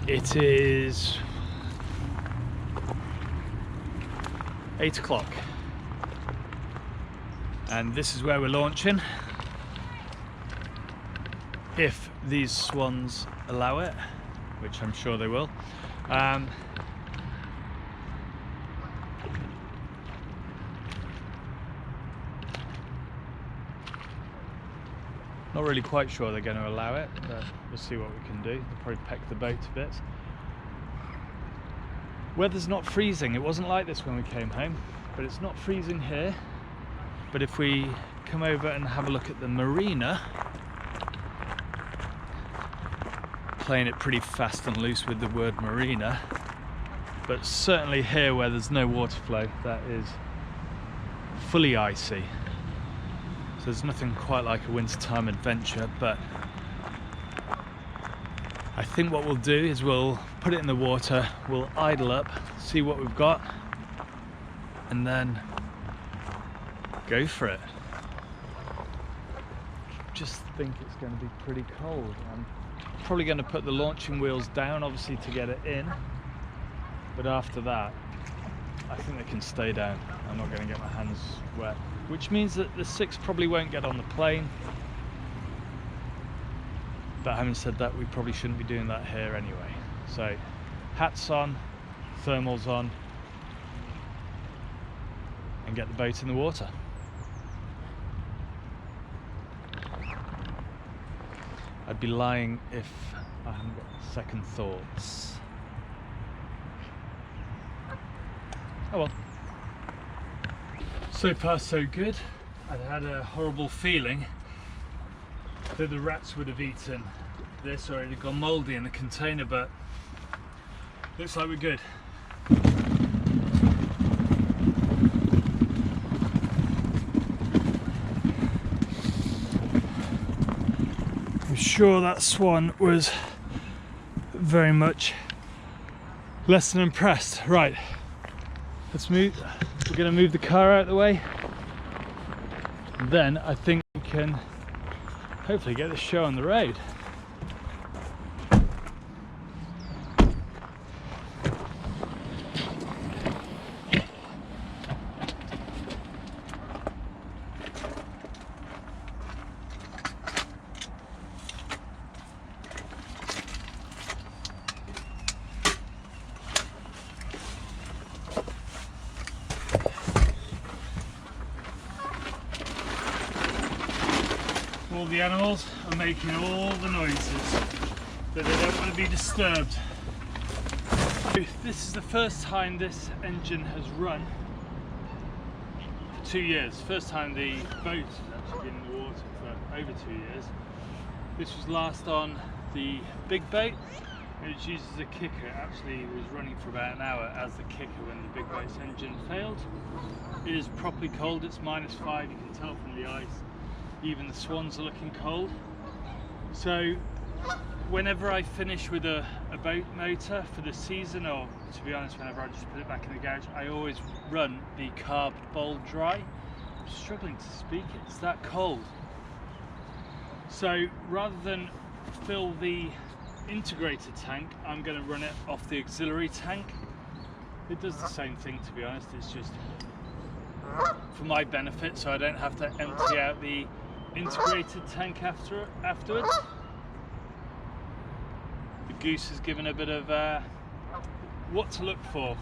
It is 8 o'clock and this is where we're launching, if these swans allow it, which I'm sure they will. Not really quite sure they're going to allow it, but we'll see what we can do. They'll probably peck the boat a bit. Weather's not freezing. It wasn't like this when we came home, but it's not freezing here. But if we come over and have a look at the marina, playing it pretty fast and loose with the word marina, but certainly here where there's no water flow, that is fully icy. So there's nothing quite like a wintertime adventure, but I think what we'll do is we'll put it in the water, we'll idle up, see what we've got, and then go for it. Just think it's going to be pretty cold. I'm probably going to put the launching wheels down, obviously, to get it in, but after that I think they can stay down. I'm not going to get my hands wet, which means that the 6 probably won't get on the plane. But having said that, we probably shouldn't be doing that here anyway. So hats on, thermals on, and get the boat in the water. I'd be lying if I hadn't got second thoughts. Oh well. So far so good. I'd had a horrible feeling that the rats would have eaten this or it had gone mouldy in the container, but looks like we're good. I'm sure that swan was very much less than impressed. Right, let's move. We're going to move the car out of the way. Then I think we can hopefully get this show on the road. All the animals are making all the noises, but they don't want to be disturbed. This is the first time this engine has run for 2 years. First time the boat has actually been in the water for over 2 years. This was last on the big boat, which uses a kicker. It actually was running for about an hour as the kicker when the big boat's engine failed. It is properly cold, it's -5, you can tell from the ice. Even the swans are looking cold. So whenever I finish with a boat motor for the season, or to be honest, whenever I just put it back in the garage, I always run the carbed bowl dry. I'm struggling to speak, it's that cold. So rather than fill the integrated tank, I'm going to run it off the auxiliary tank. It does the same thing, to be honest, it's just for my benefit, so I don't have to empty out the integrated tank afterwards. The goose has given a bit of what to look for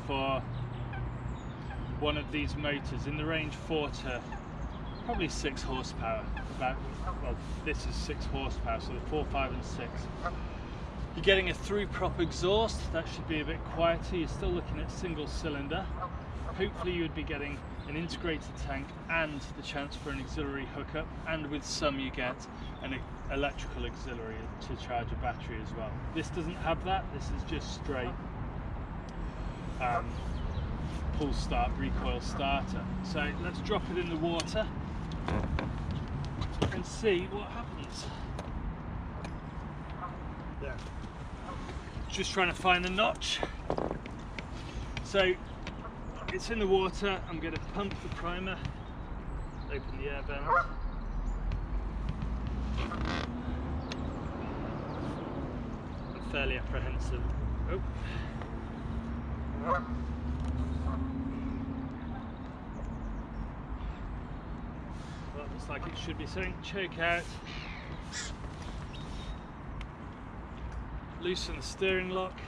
one of these motors in the range 4 to probably 6 horsepower. Well, this is 6 horsepower, so the 4, 5 and 6. You're getting a through prop exhaust, that should be a bit quieter. You're still looking at single cylinder. Hopefully you would be getting an integrated tank and the chance for an auxiliary hookup, and with some you get an electrical auxiliary to charge a battery as well. This doesn't have that, this is just straight pull start recoil starter. So let's drop it in the water and see what happens. There. Just trying to find the notch. So it's in the water, I'm going to pump the primer, open the air vent. I'm fairly apprehensive Oh. Well, looks like it should be something. Choke out. Loosen the steering lock.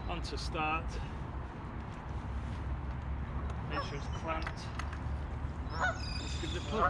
Onto start. Make sure it's clamped. Let's give it a pull.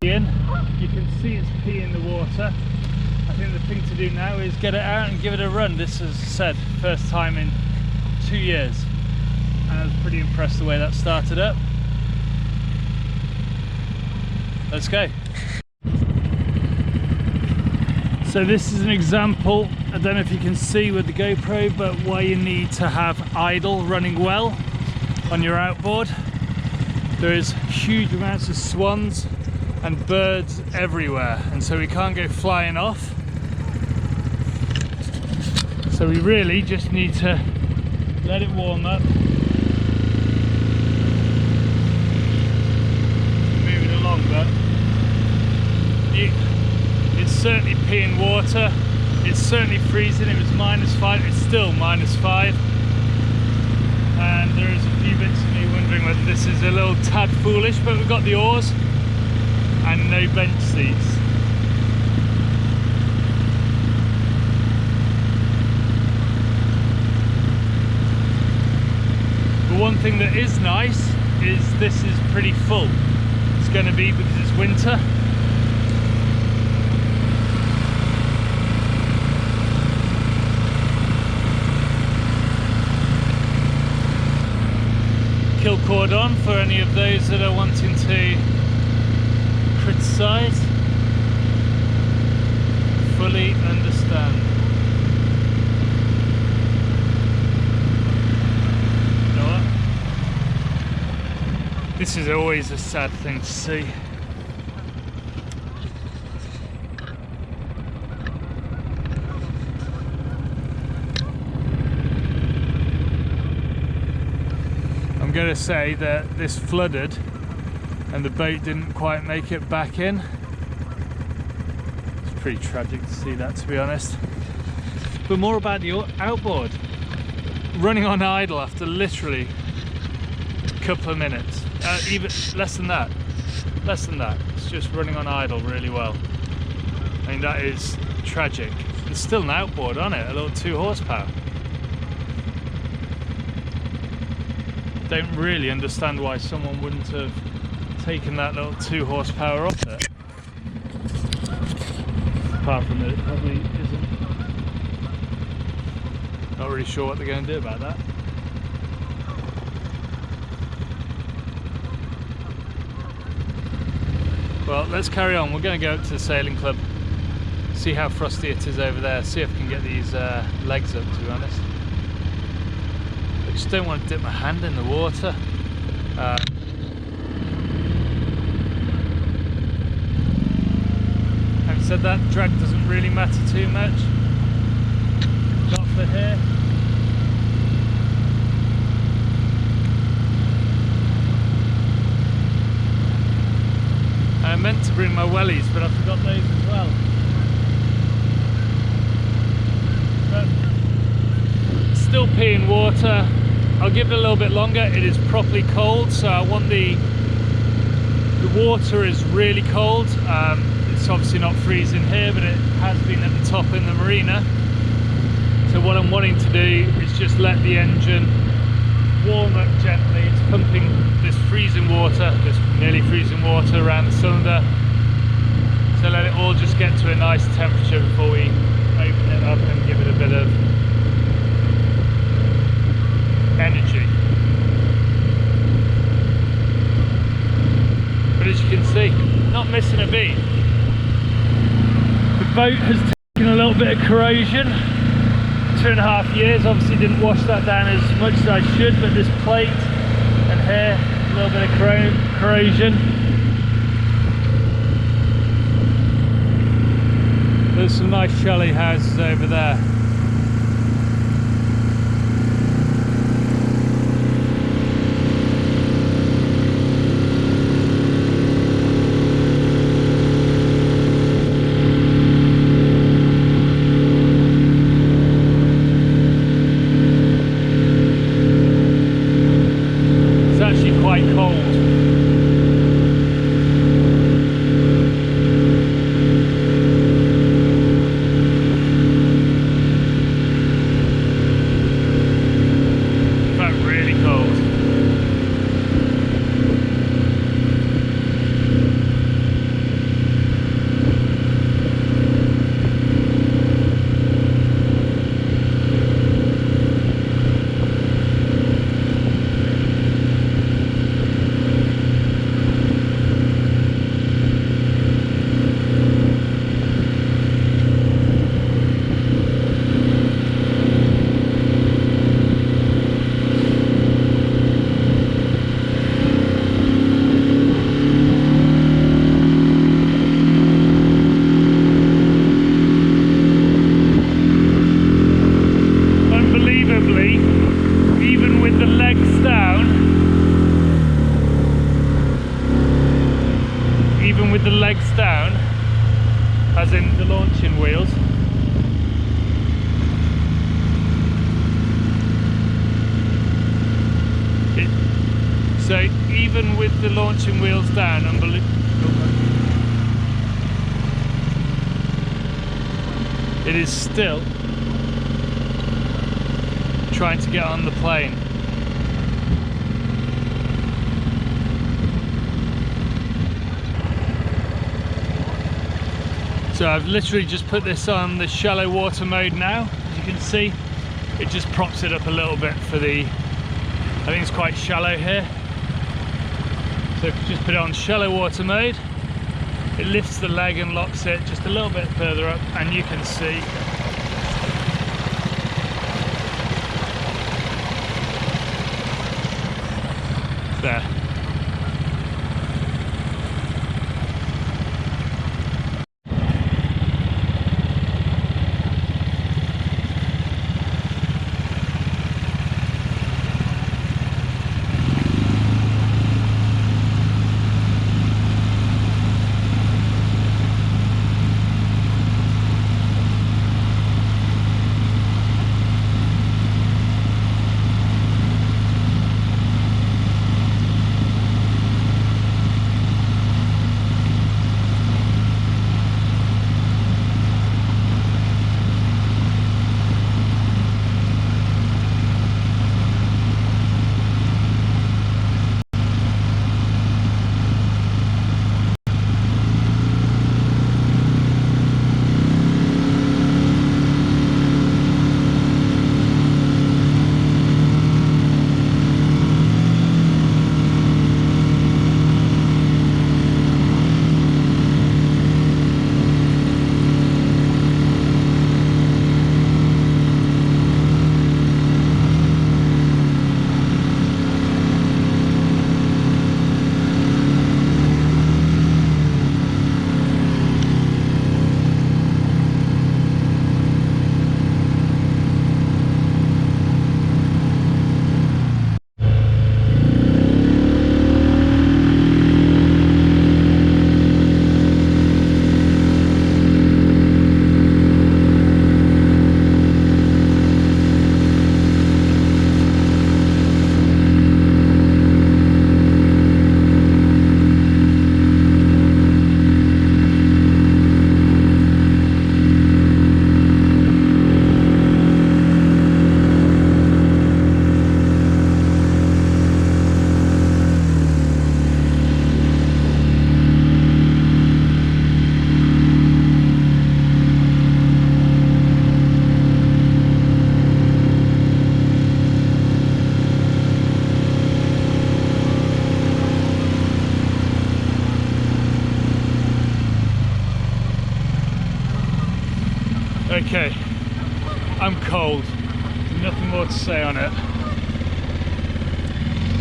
In. You can see it's pee in the water. I think the thing to do now is get it out and give it a run. This is, as I said, first time in 2 years, and I was pretty impressed the way that started up. Let's go. So this is an example, I don't know if you can see with the GoPro, but why you need to have idle running well on your outboard. There is huge amounts of swans and birds everywhere, and so we can't go flying off. So we really just need to let it warm up, move it along. But it's certainly peeing water, it's certainly freezing. It was -5, it's still -5, and there is a few bits of me wondering whether this is a little tad foolish, but we've got the oars and no bench seats. But one thing that is nice is this is pretty full. It's going to be because it's winter. Kill cordon for any of those that are wanting to criticise. Fully understand. You know what? This is always a sad thing to see. I'm going to say that this flooded and the boat didn't quite make it back in. It's pretty tragic to see that, to be honest. But more about the outboard. Running on idle after literally a couple of minutes. Even less than that. Less than that. It's just running on idle really well. I mean, that is tragic. There's still an outboard on it, a little 2 horsepower. Don't really understand why someone wouldn't have taken that little 2 horsepower off it. Apart from that it probably isn't. Not really sure what they're going to do about that. Well, let's carry on. We're going to go up to the sailing club, see how frosty it is over there, see if I can get these legs up, to be honest. I just don't want to dip my hand in the water. Having said that, drag doesn't really matter too much. Not for here. I meant to bring my wellies, but I forgot those as well. still peeing water. I'll give it a little bit longer. It is properly cold, so I want the water is really cold. It's obviously not freezing here, but it has been at the top in the marina. So what I'm wanting to do is just let the engine warm up gently. It's pumping this freezing water, this nearly freezing water around the cylinder. So let it all just get to a nice temperature before we open it up and give it a bit of energy. But as you can see, not missing a beat. The boat has taken a little bit of corrosion. 2.5 years, obviously didn't wash that down as much as I should, but this plate and here, a little bit of corrosion. There's some nice chalet houses over there. With the legs down, as in the launching wheels, so even with the launching wheels down, it is still trying to get on the plane. So I've literally just put this on the shallow water mode now. As you can see, it just props it up a little bit for the, I think it's quite shallow here. So if you just put it on shallow water mode, it lifts the leg and locks it just a little bit further up, and you can see there. Okay, I'm cold, nothing more to say on it.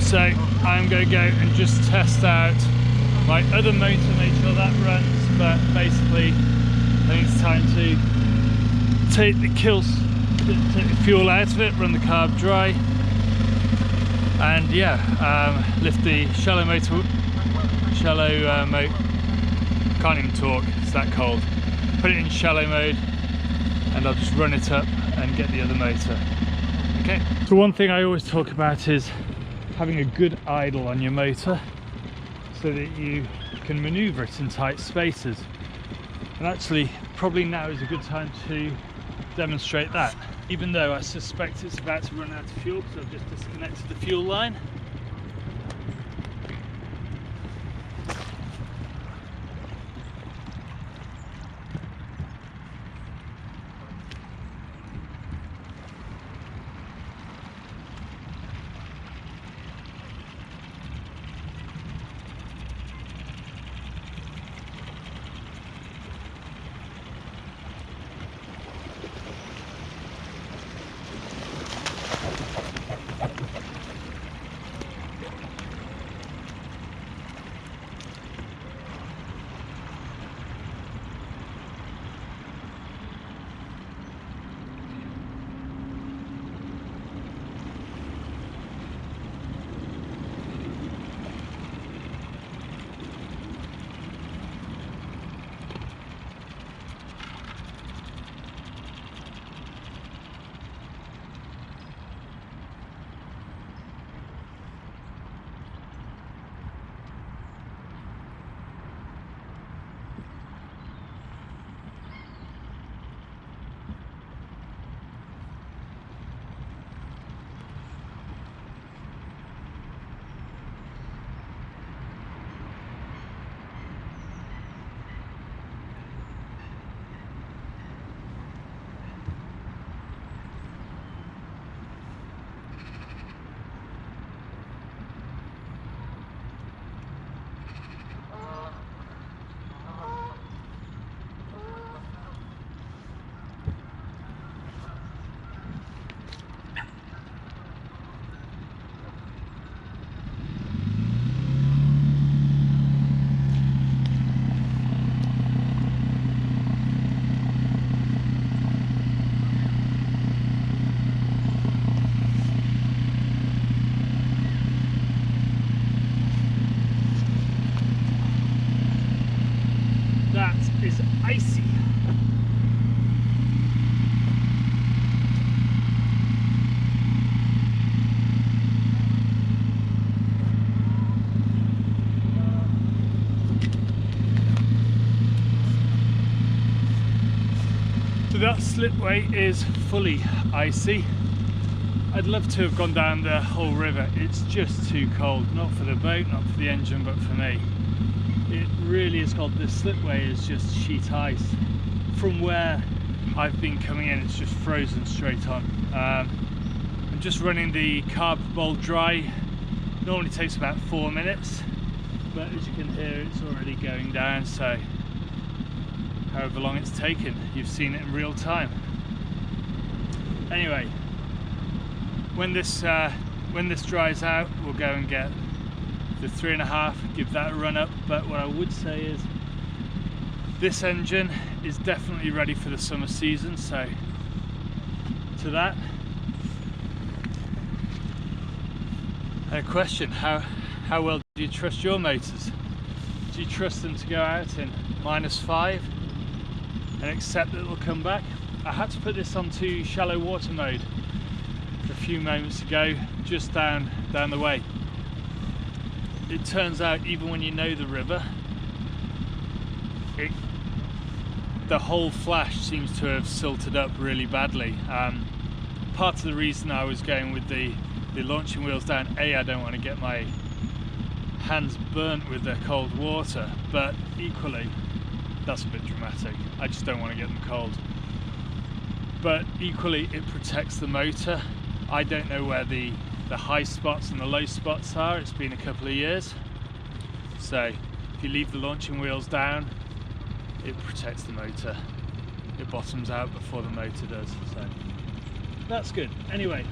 So I'm going to go and just test out my other motor, make sure that runs, but basically I think it's time to take the fuel out of it, run the carb dry, and yeah, lift the shallow motor, can't even talk, it's that cold. Put it in shallow mode and I'll just run it up and get the other motor. Okay. So one thing I always talk about is having a good idle on your motor so that you can maneuver it in tight spaces. And actually, probably now is a good time to demonstrate that. Even though I suspect it's about to run out of fuel because I've just disconnected the fuel line. That is icy. So that slipway is fully icy. I'd love to have gone down the whole river. It's just too cold, not for the boat, not for the engine, but for me. It really is cold. This slipway is just sheet ice. From where I've been coming in, it's just frozen straight on. I'm just running the carb bowl dry. Normally takes about 4 minutes, but as you can hear, it's already going down, so however long it's taken, you've seen it in real time. Anyway, when this dries out, we'll go and get the 3.5, give that a run up. But what I would say is this engine is definitely ready for the summer season. So to that, a question: how well do you trust your motors? Do you trust them to go out in -5 and accept that it'll come back? I had to put this onto shallow water mode a few moments ago, just down the way. It turns out, even when you know the river, the whole flash seems to have silted up really badly. Part of the reason I was going with the launching wheels down, I don't want to get my hands burnt with the cold water, but equally, that's a bit dramatic. I just don't want to get them cold. But equally, it protects the motor. I don't know where the high spots and the low spots are. It's been a couple of years. So if you leave the launching wheels down, it protects the motor. it bottoms out before the motor does, so that's good. Anyway,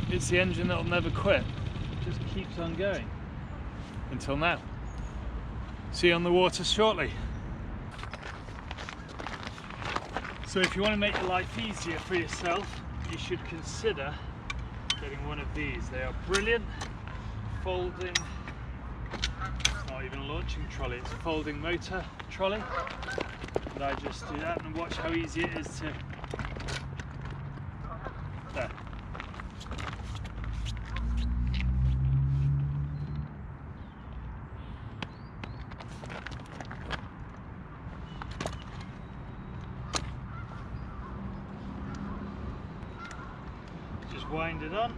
it's the engine that'll never quit, it just keeps on going until now. See you on the water shortly. So if you want to make your life easier for yourself, you should consider getting one of these. They are brilliant. Folding, it's not even a launching trolley, it's a folding motor trolley. And I just do that and watch how easy it is to, there. Just wind it on.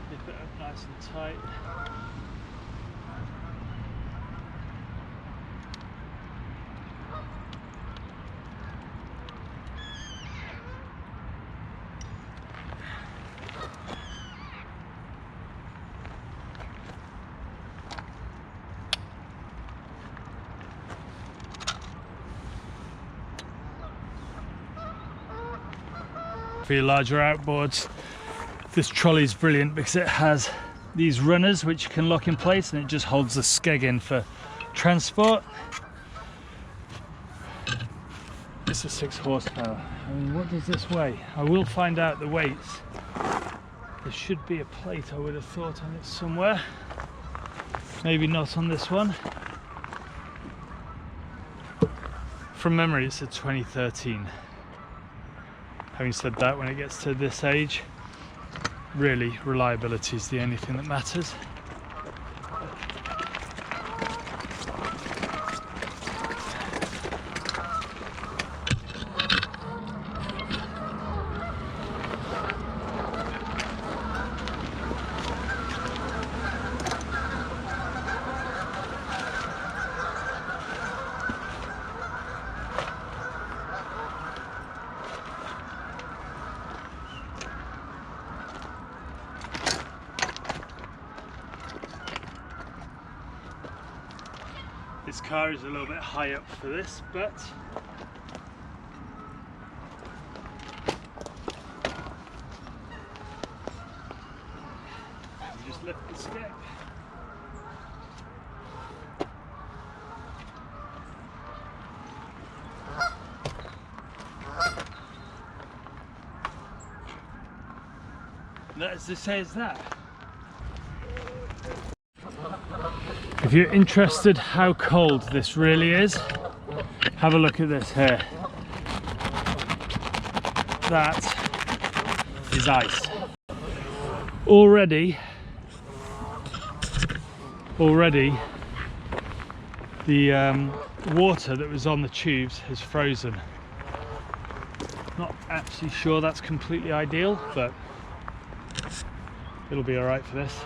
Nip it up nice and tight. For your larger outboards, this trolley is brilliant because it has these runners which you can lock in place and it just holds the skeg in for transport. It's a 6 horsepower. I mean, what does this weigh? I will find out the weights. There should be a plate, I would have thought, on it somewhere. Maybe not on this one. From memory, it's a 2013. Having said that, when it gets to this age, really reliability is the only thing that matters. This car is a little bit high up for this, but you just lift the stick. And that is to say is that. If you're interested how cold this really is, have a look at this here. That is ice. Already the water that was on the tubes has frozen. Not actually sure that's completely ideal, but it'll be alright for this.